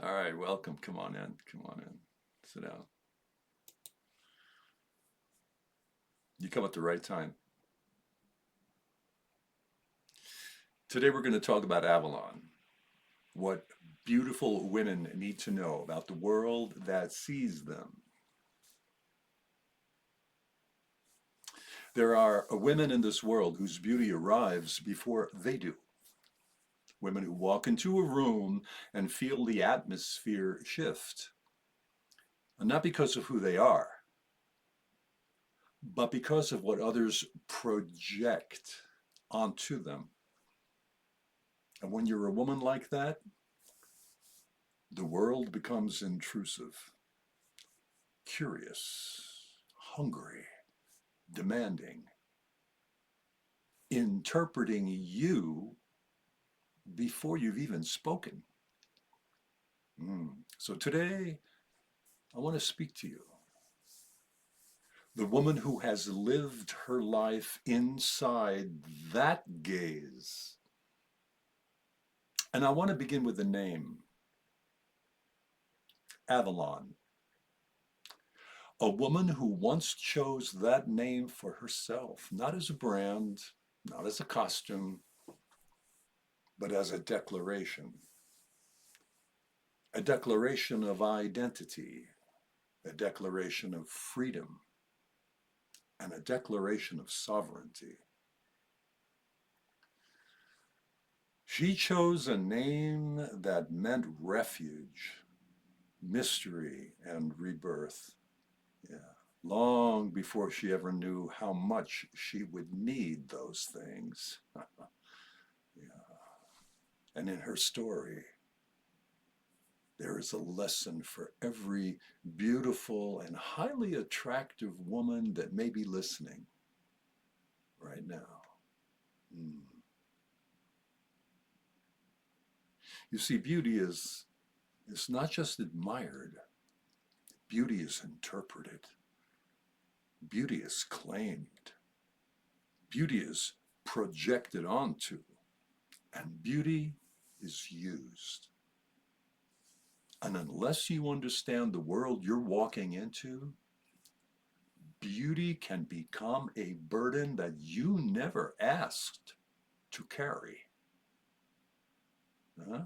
All right, welcome. Come on in. Come on in. Sit down. You come at the right time. Today we're going to talk about Avalon. What beautiful women need to know about the world that sees them. There are women in this world whose beauty arrives before they do. Women who walk into a room and feel the atmosphere shift. And not because of who they are, but because of what others project onto them. And when you're a woman like that, the world becomes intrusive, curious, hungry, demanding, interpreting you before you've even spoken. So today, I want to speak to you. The woman who has lived her life inside that gaze. And I want to begin with the name Avalon. A woman who once chose that name for herself, not as a brand, not as a costume, but as a declaration of identity, a declaration of freedom, and a declaration of sovereignty. She chose a name that meant refuge, mystery, and rebirth. Yeah. Long before she ever knew how much she would need those things. Yeah. And in her story, there is a lesson for every beautiful and highly attractive woman that may be listening right now. Mm. You see, beauty is not just admired, beauty is interpreted, beauty is claimed, beauty is projected onto, and beauty is used. And unless you understand the world you're walking into, beauty can become a burden that you never asked to carry. Huh?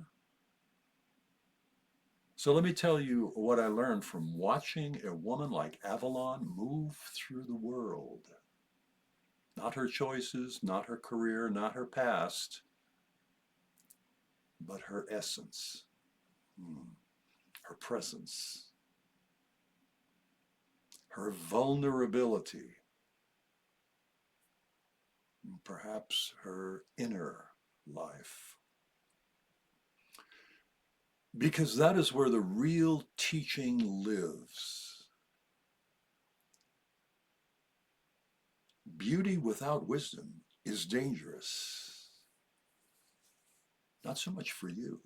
So let me tell you what I learned from watching a woman like Avalon move through the world. Not her choices, not her career, not her past, but her essence, her presence, her vulnerability, perhaps her inner life. Because that is where the real teaching lives. Beauty without wisdom is dangerous, not so much for you,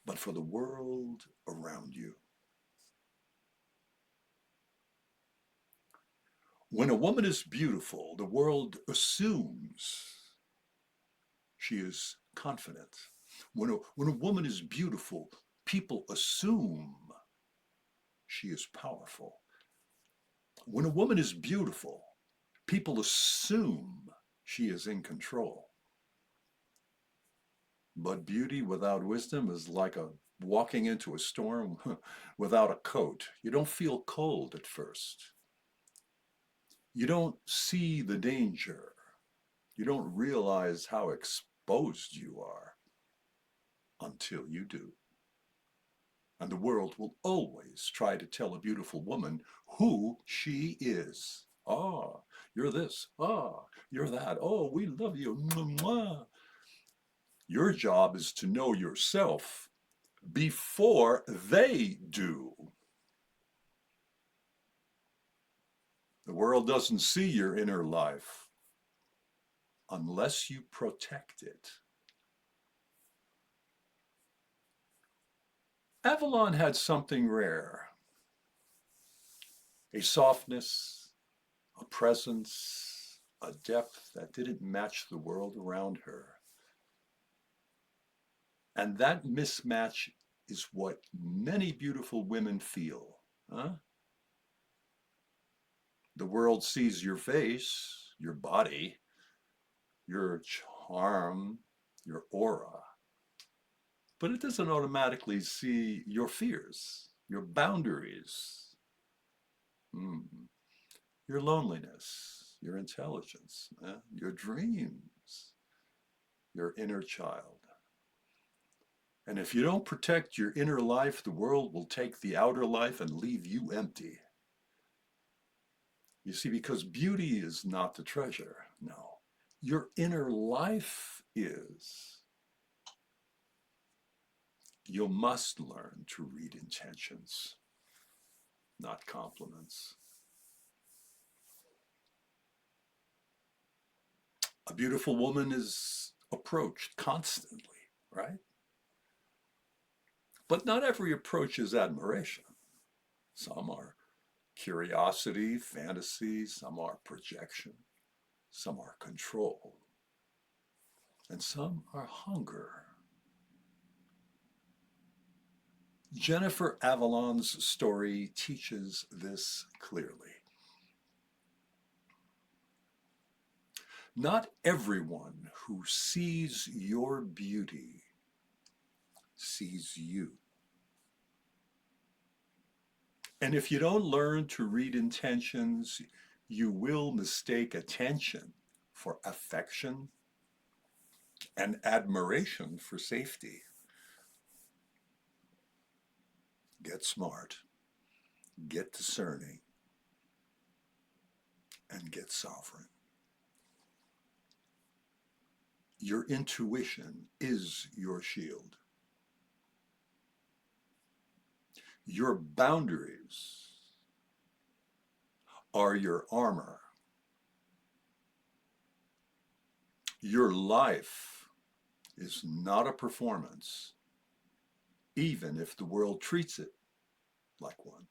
but for the world around you. When a woman is beautiful, the world assumes she is confident. When a woman is beautiful, people assume she is powerful. When a woman is beautiful, people assume she is in control. But beauty without wisdom is like walking into a storm without a coat. You don't feel cold at first. You don't see the danger. You don't realize how exposed you are until you do. And the world will always try to tell a beautiful woman who she is. Ah, you're this. Ah, you're that. Oh, we love you. Mwah. Your job is to know yourself before they do. The world doesn't see your inner life unless you protect it. Avalon had something rare, a softness, a presence, a depth that didn't match the world around her. And that mismatch is what many beautiful women feel. Huh? The world sees your face, your body, your charm, your aura, but it doesn't automatically see your fears, your boundaries, your loneliness, your intelligence, your dreams, your inner child. And if you don't protect your inner life, the world will take the outer life and leave you empty. You see, because beauty is not the treasure, no. Your inner life is. You must learn to read intentions, not compliments. A beautiful woman is approached constantly, right? But not every approach is admiration. Some are curiosity, fantasy, some are projection, some are control, and some are hunger. Jennifer Avalon's story teaches this clearly. Not everyone who sees your beauty sees you. And if you don't learn to read intentions, you will mistake attention for affection and admiration for safety. Get smart, get discerning, and get sovereign. Your intuition is your shield. Your boundaries are your armor. Your life is not a performance, even if the world treats it like one.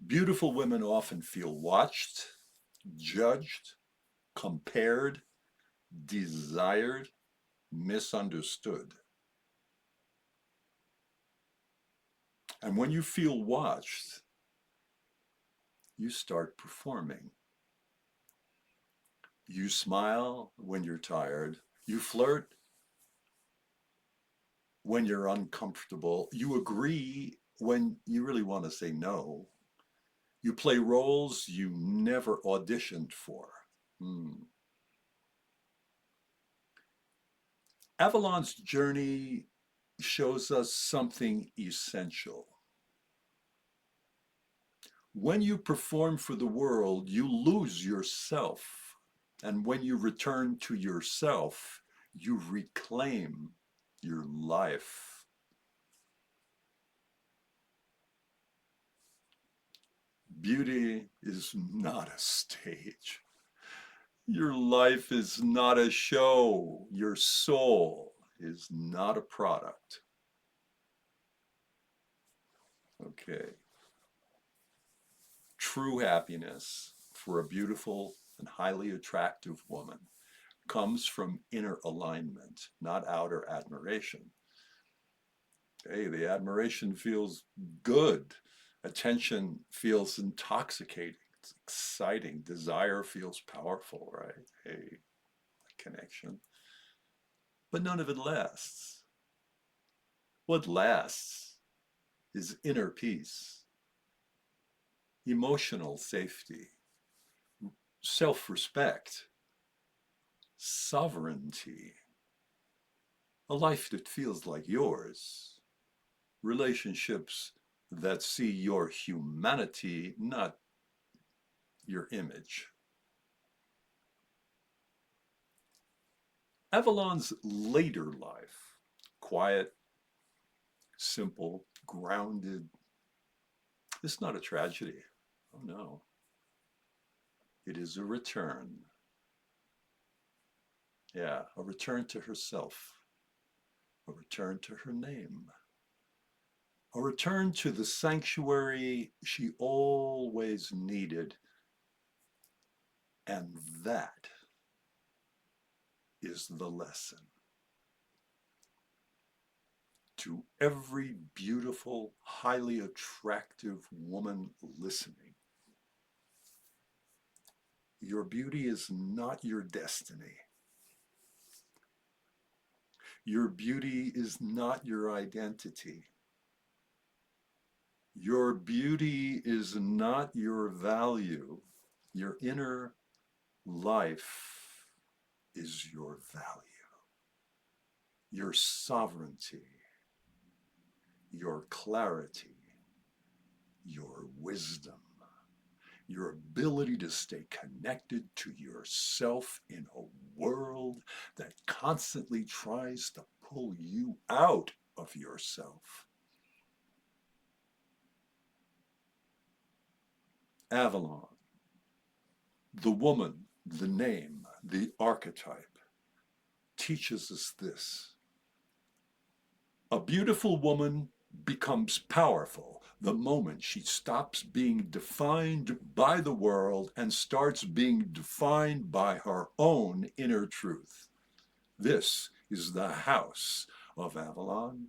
Beautiful women often feel watched, judged, compared, desired, misunderstood. And when you feel watched, you start performing. You smile when you're tired. You flirt when you're uncomfortable. You agree when you really want to say no. You play roles you never auditioned for. Avalon's journey shows us something essential. When you perform for the world, you lose yourself. And when you return to yourself, you reclaim your life. Beauty is not a stage. Your life is not a show. Your soul is not a product. Okay. True happiness for a beautiful and highly attractive woman comes from inner alignment, not outer admiration. Hey, the admiration feels good. Attention feels intoxicating. It's exciting. Desire feels powerful, right? Hey, connection. But none of it lasts. What lasts is inner peace, emotional safety, self-respect, sovereignty, a life that feels like yours, relationships that see your humanity, not your image. Avalon's later life, quiet, simple, grounded, is not a tragedy. Oh no. It is a return. Yeah, a return to herself, a return to her name, a return to the sanctuary she always needed. And that is the lesson. To every beautiful, highly attractive woman listening, your beauty is not your destiny. Your beauty is not your identity. Your beauty is not your value. Your inner life is your value, your sovereignty, your clarity, your wisdom, your ability to stay connected to yourself in a world that constantly tries to pull you out of yourself. Avalon, the woman, the name, the archetype, teaches us this. A beautiful woman becomes powerful the moment she stops being defined by the world and starts being defined by her own inner truth. This is the house of Avalon.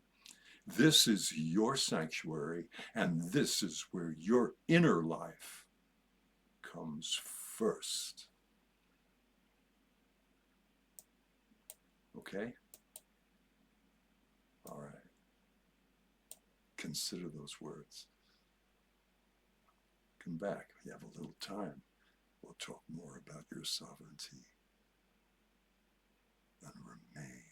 This is your sanctuary, and this is where your inner life comes first. Okay? All right. Consider those words. Come back. We have a little time. We'll talk more about your sovereignty and remain.